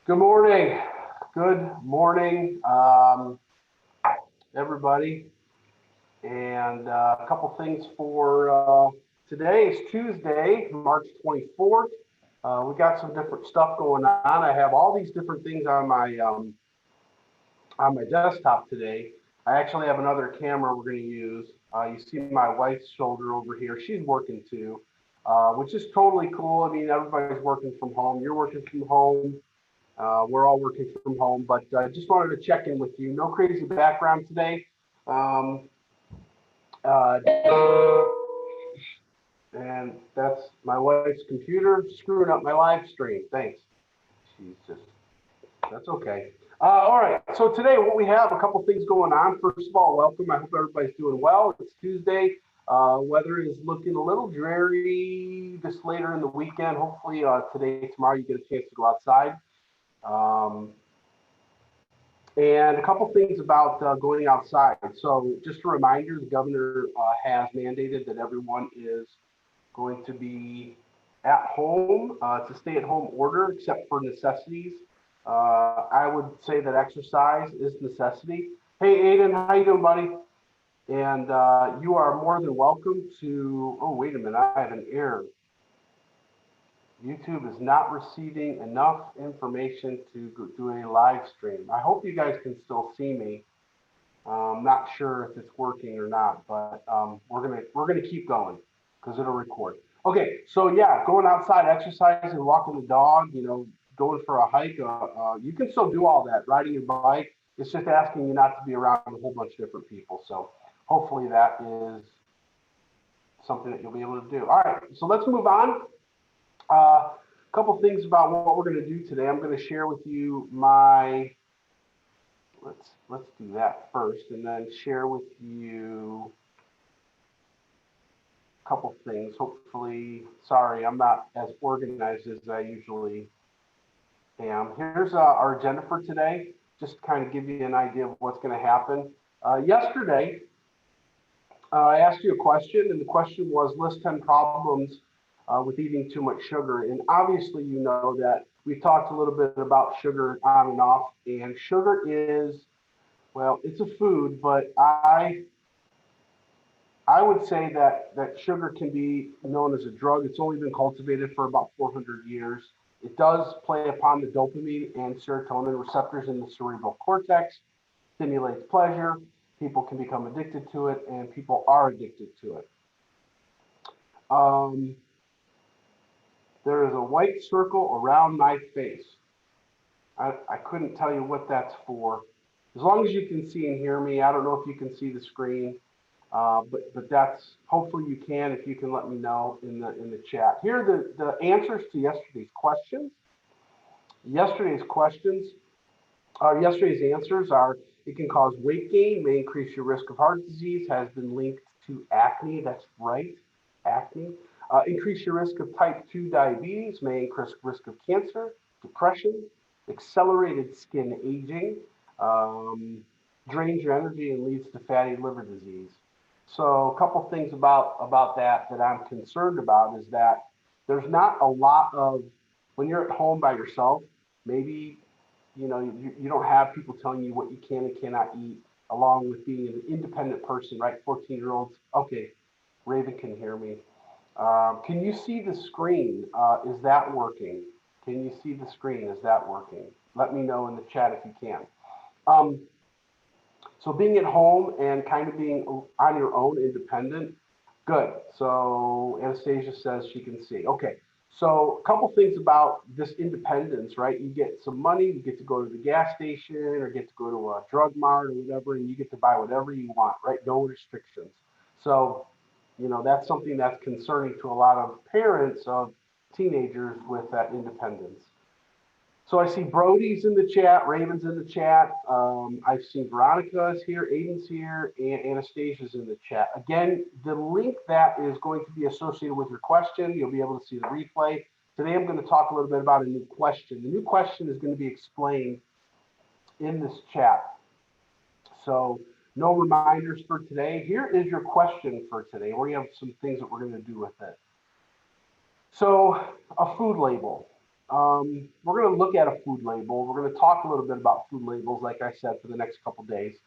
Good morning. Good morning, everybody. And a couple things for today is Tuesday, March 24th. We got some different stuff going on. I have all these different things on my desktop today. I actually have another camera we're going to use. You see my wife's shoulder over here. She's working too, which is totally cool. I mean, everybody's working from home. You're working from home. We're all working from home, but I just wanted to check in with you. No crazy background today. Um, uh, and that's my wife's computer screwing up my live stream. Thanks. She's just, that's okay. All right. So today, what we have, a couple things going on. First of all, welcome. I hope everybody's doing well. It's Tuesday. Weather is looking a little dreary this later in the weekend. Hopefully, today, tomorrow, you get a chance to go outside. Um, And a couple things about going outside. So, just a reminder, the governor has mandated that everyone is going to be at home. It's a stay-at-home order, except for necessities. I would say that exercise is necessity. Hey, Aiden, how you doing, buddy? And you are more than welcome to. Oh, wait a minute, I have an error. YouTube is not receiving enough information to do a live stream. I hope you guys can still see me. I'm not sure if it's working or not, but we're gonna keep going because it'll record. Okay, so yeah, going outside, exercising, walking the dog, going for a hike. You can still do all that, riding your bike. It's just asking you not to be around a whole bunch of different people. So hopefully that is something that you'll be able to do. All right, so let's move on. A couple things about what we're going to do today. I'm going to share with you my let's do that first, and then share with you a couple things. Hopefully, sorry, I'm not as organized as I usually am. Here's our agenda for today. Just to kind of give you an idea of what's going to happen. Yesterday, I asked you a question, and the question was list 10 problems with eating too much sugar. And obviously, you know that we've talked a little bit about sugar on and off. And sugar is, well, it's a food, but I would say that sugar can be known as a drug. It's only been cultivated for about 400 years. It does play upon the dopamine and serotonin receptors in the cerebral cortex, stimulates pleasure. People can become addicted to it, and people are addicted to it. Um, there is a white circle around my face. I couldn't tell you what that's for. As long as you can see and hear me, I don't know if you can see the screen, but that's hopefully you can. If you can let me know in the chat. Here are the answers to yesterday's questions. Yesterday's questions Yesterday's answers are: it can cause weight gain, may increase your risk of heart disease, has been linked to acne. That's right, acne. Increase your risk of type 2 diabetes, may increase risk of cancer, depression, accelerated skin aging, um, drains your energy, and leads to fatty liver disease. So, a couple things about that I'm concerned about is that there's not a lot of when you're at home by yourself. Maybe you don't have people telling you what you can and cannot eat, along with being an independent person, right? 14-year-olds. Okay, Raven can hear me. Can you see the screen? Is that working? Can you see the screen? Is that working? Let me know in the chat if you can. Um, so being at home and kind of being on your own, independent, good. So Anastasia says she can see. Okay. So a couple things about this independence, right? You get some money, you get to go to the gas station or get to go to a drug mart or whatever, and you get to buy whatever you want, right? No restrictions. So, that's something that's concerning to a lot of parents of teenagers with that independence. So I see Brody's in the chat, Raven's in the chat. I've seen Veronica's here, Aiden's here, and Anastasia's in the chat. Again, the link that is going to be associated with your question, you'll be able to see the replay. Today I'm going to talk a little bit about a new question. The new question is going to be explained in this chat. So no reminders for today. Here is your question for today. We have some things that we're going to do with it. So a food label. We're going to look at a food label. We're going to talk a little bit about food labels, like I said, for the next couple days.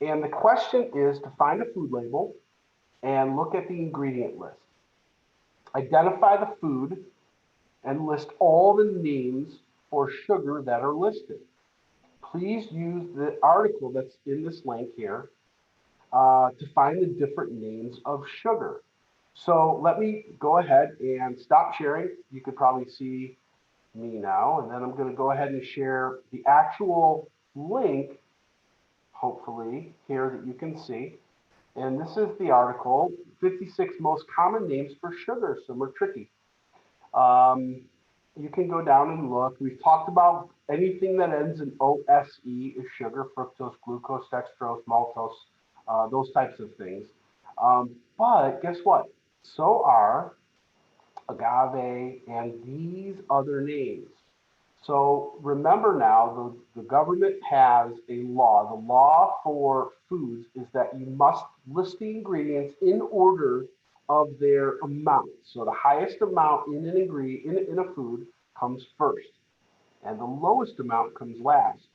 And the question is to find a food label and look at the ingredient list. Identify the food and list all the names for sugar that are listed. Please use the article that's in this link here to find the different names of sugar. So let me go ahead and stop sharing. You could probably see me now, and then I'm going to go ahead and share the actual link, hopefully, here that you can see. And this is the article, 56 most common names for sugar. Some are tricky. Um, you can go down and look. We've talked about anything that ends in OSE is sugar, fructose, glucose, dextrose, maltose, those types of things. But guess what? So are agave and these other names. So remember now, the government has a law. The law for foods is that you must list the ingredients in order of their amount. So the highest amount in an ingredient in a food comes first, and the lowest amount comes last.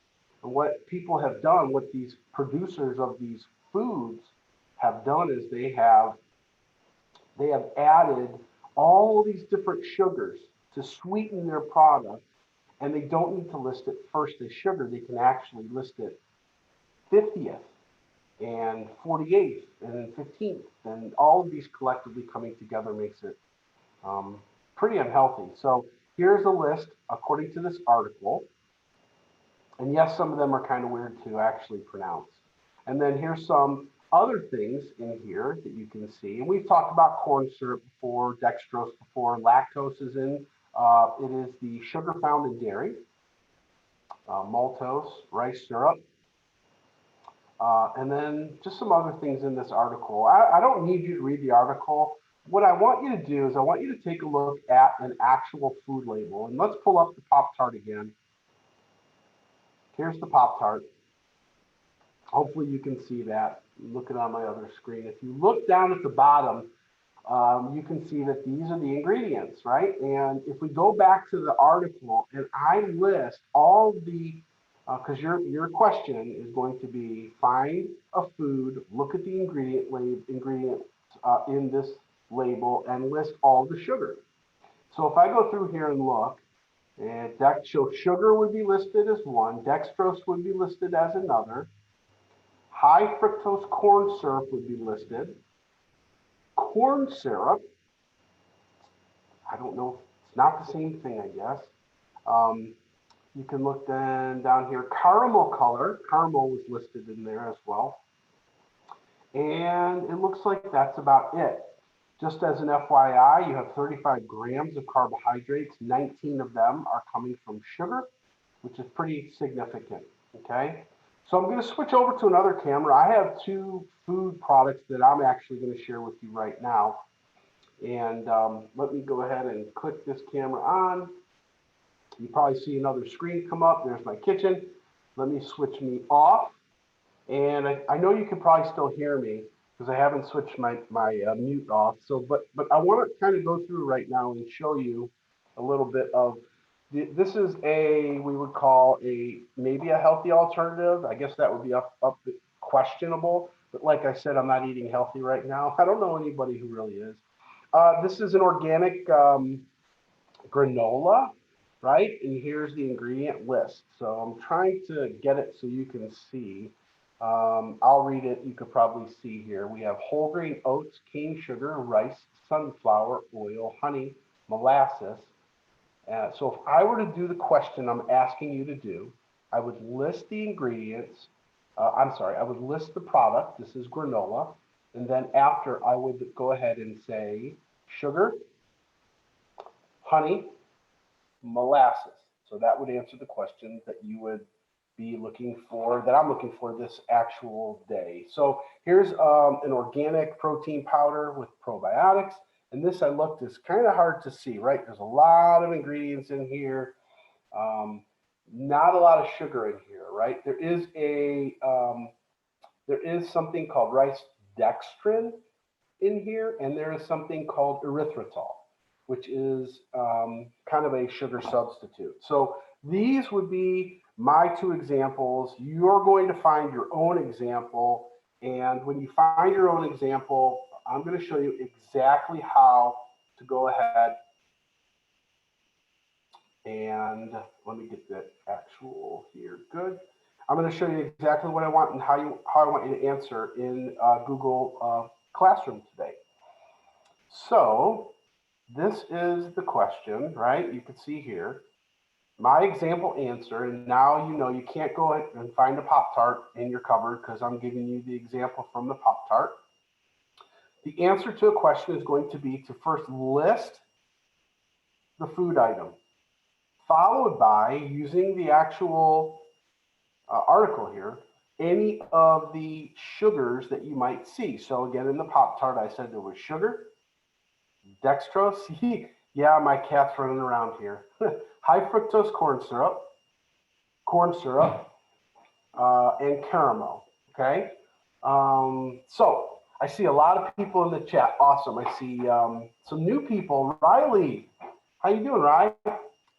And what people have done, what these producers of these foods have done, is they have added all these different sugars to sweeten their product, and they don't need to list it first as sugar. They can actually list it 50th and 48th and 15th, and all of these collectively coming together makes it um, pretty unhealthy. So here's a list according to this article, and yes, some of them are kind of weird to actually pronounce. And then here's some other things in here that you can see. And we've talked about corn syrup before, dextrose before, lactose is in. It is the sugar found in dairy, maltose, rice syrup, and then just some other things in this article. I don't need you to read the article. What I want you to do is I want you to take a look at an actual food label. And let's pull up the Pop Tart again. Here's the Pop Tart. Hopefully you can see that. I'm looking on my other screen. If you look down at the bottom, you can see that these are the ingredients, right? And if we go back to the article and I list all the, because your question is going to be find a food, look at the ingredients in this label, and list all the sugar. So if I go through here and look, and so sugar would be listed as one, dextrose would be listed as another, high fructose corn syrup would be listed, corn syrup, I don't know, it's not the same thing, I guess. Um, you can look then down here, caramel color, caramel was listed in there as well. And it looks like that's about it. Just as an FYI, you have 35 grams of carbohydrates. 19 of them are coming from sugar, which is pretty significant, okay? So I'm going to switch over to another camera. I have two food products that I'm actually going to share with you right now. And let me go ahead and click this camera on. You probably see another screen come up. There's my kitchen. Let me switch me off. And I know you can probably still hear me because I haven't switched my mute off. So, but I want to kind of go through right now and show you a little bit of this is we would call maybe a healthy alternative. I guess that would be up questionable. But like I said, I'm not eating healthy right now. I don't know anybody who really is. This is an organic granola, right? And here's the ingredient list. So I'm trying to get it so you can see. I'll read it. You could probably see here. We have whole grain oats, cane sugar, rice, sunflower oil, honey, molasses. So if I were to do the question I'm asking you to do, I would list the ingredients. I'm sorry, I would list the product. This is granola. And then after, I would go ahead and say sugar, honey, molasses. So that would answer the question that you would be looking for, that I'm looking for this actual day. So here's an organic protein powder with probiotics. And this I looked is kind of hard to see, right? There's a lot of ingredients in here. Not a lot of sugar in here, right? There is something called rice dextrin in here, and there is something called erythritol. which is kind of a sugar substitute. So these would be my two examples. You're going to find your own example. And when you find your own example, I'm going to show you exactly how to go ahead and let me get that actual here. Good. I'm going to show you exactly what I want and how I want you to answer in Google Classroom today. So this is the question, right? You can see here my example answer, and now you know you can't go ahead and find a Pop-Tart in your cupboard because I'm giving you the example from the Pop-Tart. The answer to a question is going to be to first list the food item, followed by using the actual article here, any of the sugars that you might see. So again, in the Pop-Tart, I said there was sugar, dextrose, yeah, my cat's running around here, high fructose corn syrup, and caramel, okay? So I see a lot of people in the chat. Awesome. I see some new people. Riley, how you doing, Riley?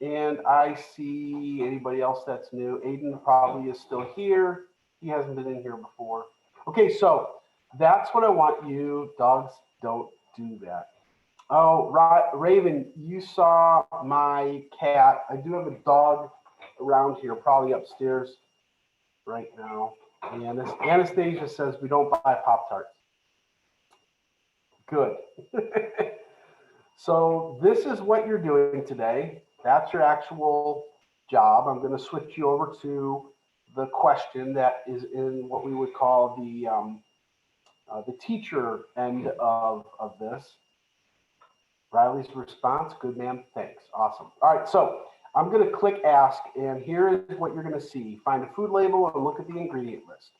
And I see anybody else that's new. Aiden probably is still here. He hasn't been in here before. Okay, so that's what I want you. Dogs don't do that. Oh, Raven, you saw my cat. I do have a dog around here, probably upstairs right now. And this Anastasia says we don't buy Pop-Tarts. Good. So this is what you're doing today. That's your actual job. I'm going to switch you over to the question that is in what we would call the teacher end of this. Riley's response, good ma'am, thanks, awesome. All right, so I'm going to click ask, and here is what you're going to see. Find a food label and look at the ingredient list.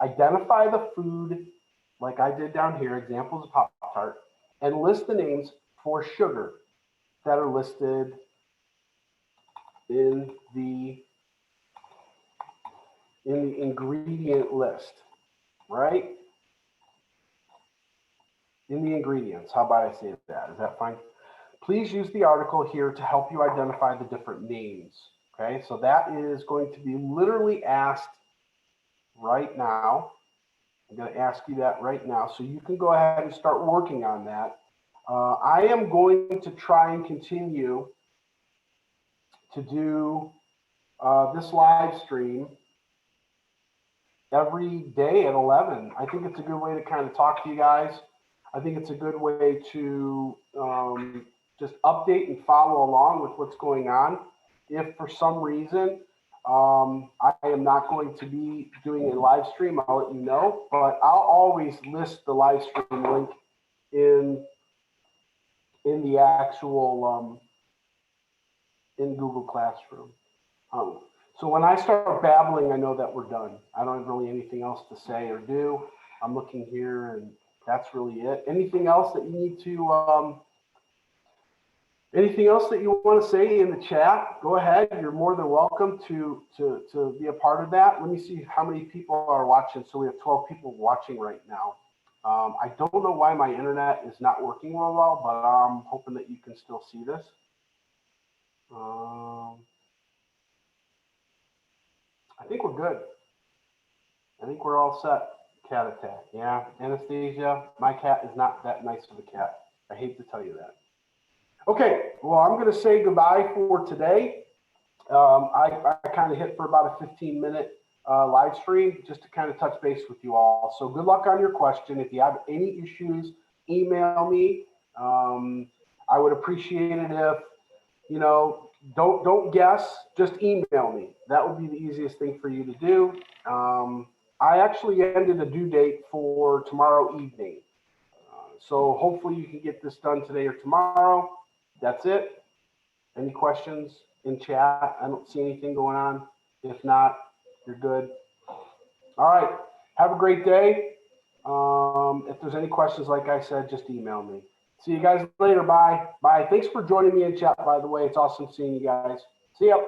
Identify the food, like I did down here, examples of Pop-Tart, and list the names for sugar that are listed in the ingredient list, right? In the ingredients, how about I say that? Is that fine? Please use the article here to help you identify the different names, okay? So that is going to be literally asked right now. I'm going to ask you that right now, so you can go ahead and start working on that. I am going to try and continue to do this live stream every day at 11. I think it's a good way to kind of talk to you guys. I think it's a good way to just update and follow along with what's going on. If for some reason I am not going to be doing a live stream, I'll let you know, but I'll always list the live stream link in the actual in Google Classroom. So when I start babbling, I know that we're done. I don't have really anything else to say or do. I'm looking here, and that's really it. Anything else that you need to, anything else that you want to say in the chat? Go ahead. You're more than welcome to be a part of that. Let me see how many people are watching. So we have 12 people watching right now. I don't know why my internet is not working real well, but I'm hoping that you can still see this. I think we're good. I think we're all set. Cat attack. Yeah, Anastasia, my cat is not that nice of a cat. I hate to tell you that. Okay, well, I'm going to say goodbye for today. I kind of hit for about a 15-minute live stream just to kind of touch base with you all. So good luck on your question. If you have any issues, email me. I would appreciate it if, you know, don't guess, just email me. That would be the easiest thing for you to do. I actually ended a due date for tomorrow evening. So hopefully you can get this done today or tomorrow. That's it. Any questions in chat? I don't see anything going on. If not, you're good. All right. Have a great day. If there's any questions, like I said, just email me. See you guys later. Bye. Bye. Thanks for joining me in chat, by the way. It's awesome seeing you guys. See ya.